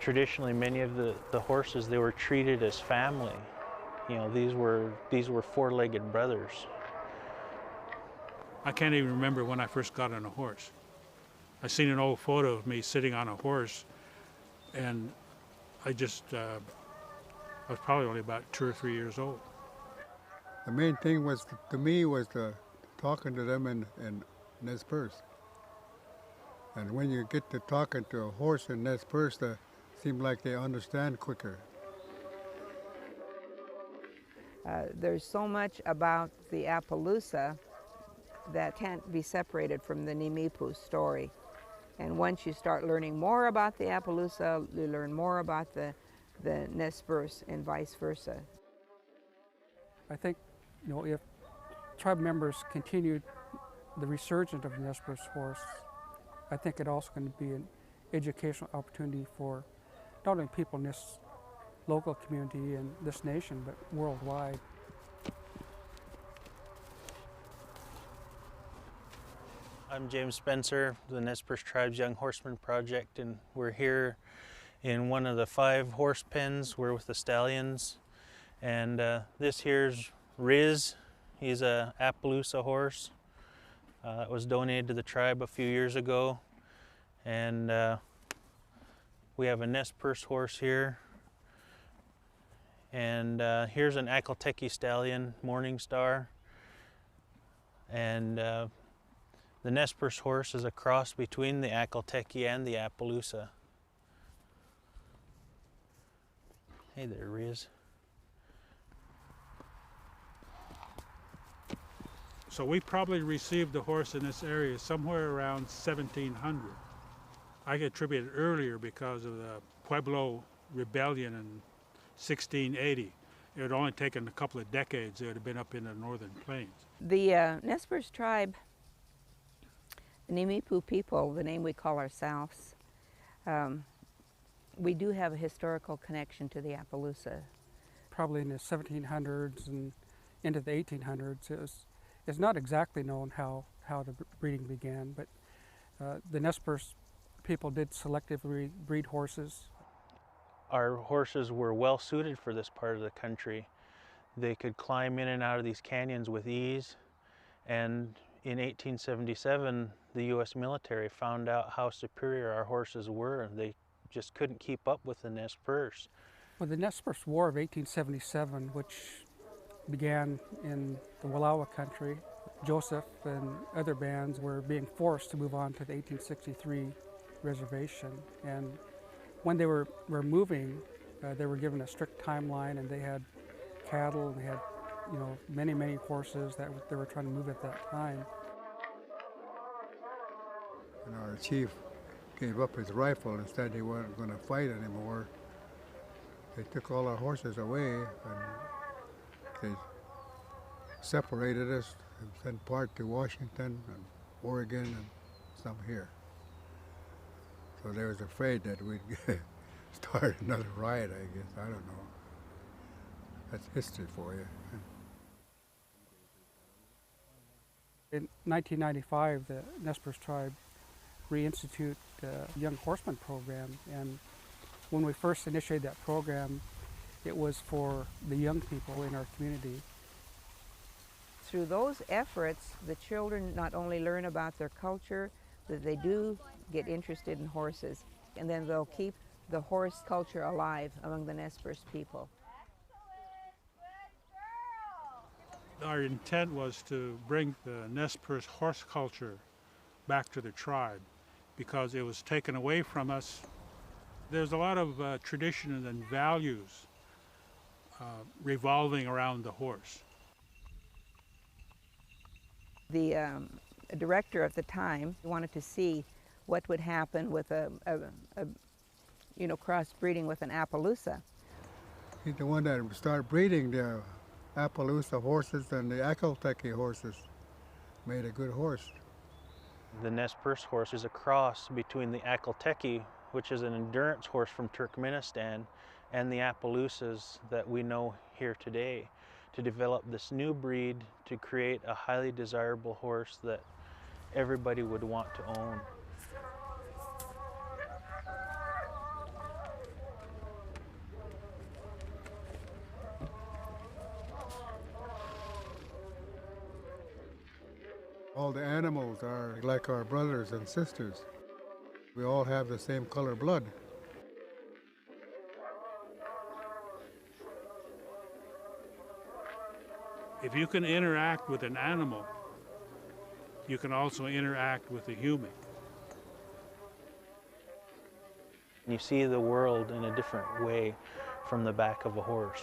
Traditionally, many of the horses, they were treated as family. You know, these were four-legged brothers. I can't even remember when I first got on a horse. I seen an old photo of me sitting on a horse, and I was probably only about 2 or 3 years old. The main thing was, to me, was talking to them in Nez Perce. And when you get to talking to a horse in Nez Perce, it seems like they understand quicker. There's so much about the Appaloosa that can't be separated from the Nimiipuu story. And once you start learning more about the Appaloosa, you learn more about the Nez Perce and vice versa. I think, if tribe members continued the resurgence of the Nez Perce horse, I think it also going to be an educational opportunity for not only people in this local community and this nation, but worldwide. I'm James Spencer, the Nez Perce Tribe's Young Horseman Project, and we're here in one of the 5 horse pens. We're with the stallions, and this here's Riz. He's a Appaloosa horse. It was donated to the tribe a few years ago, and we have a Nez Perce horse here, and here's an Akelteki stallion, Morning Star, and the Nez Perce horse is a cross between the Akelteki and the Appaloosa. Hey there, Riz. So we probably received the horse in this area somewhere around 1700. I attribute it earlier because of the Pueblo Rebellion in 1680. It had only taken a couple of decades. It would have been up in the northern plains. The Nez Perce tribe, the Nimiipuu people, the name we call ourselves, we do have a historical connection to the Appaloosa. Probably in the 1700s and into the 1800s, it's not exactly known how the breeding began, but the Nez Perce people did selectively breed horses. Our horses were well suited for this part of the country. They could climb in and out of these canyons with ease, and in 1877, the U.S. military found out how superior our horses were. They just couldn't keep up with the Nez Perce. Well, the Nez Perce War of 1877, which began in the Wallowa country, Joseph and other bands were being forced to move on to the 1863 reservation. And when they were moving, they were given a strict timeline, and they had cattle, and they had many horses that they were trying to move at that time. And our chief gave up his rifle and said he wasn't going to fight anymore. They took all our horses away, and they separated us and sent part to Washington and Oregon and some here. So they was afraid that we'd start another riot, I guess. I don't know. That's history for you. In 1995, the Nez Perce tribe reinstituted the Young Horseman program, and when we first initiated that program, it was for the young people in our community. Through those efforts, the children not only learn about their culture, but they do get interested in horses, and then they'll keep the horse culture alive among the Nez Perce people. Our intent was to bring the Nez Perce horse culture back to the tribe because it was taken away from us. There's a lot of traditions and values revolving around the horse. The director at the time wanted to see what would happen with a crossbreeding with an Appaloosa. He's the one that started breeding the Appaloosa horses and the Akelteki horses. Made a good horse. The Nez Perce horse is a cross between the Akelteki, which is an endurance horse from Turkmenistan, and the Appaloosas that we know here today, to develop this new breed to create a highly desirable horse that everybody would want to own. All the animals are like our brothers and sisters. We all have the same color blood. If you can interact with an animal, you can also interact with a human. You see the world in a different way from the back of a horse.